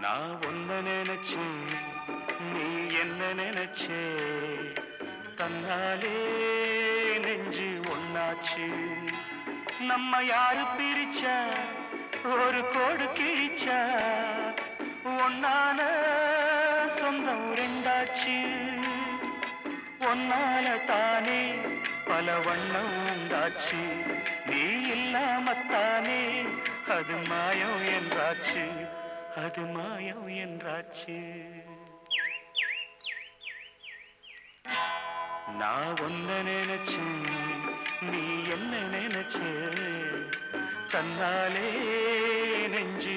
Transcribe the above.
நான் ஒன்ன நினைச்சு நீ என்ன நினைச்சே தன்னாலே நெஞ்சு ஒன்னாச்சு நம்ம யாரு பிரிச்சா ஒரு கோடு கிழிச்சா ஒன்னால சொந்தம் ரெண்டாச்சு ஒன்னால தானே பல வண்ணம் உண்டாச்சு நீ இல்லாமத்தானே அது மாயம் என்றாச்சு அது மாயம் என்றாச்சு நான் ஒன்ன நினைச்சேன் நீ என்ன நினைச்சே தன்னாலே நெஞ்சு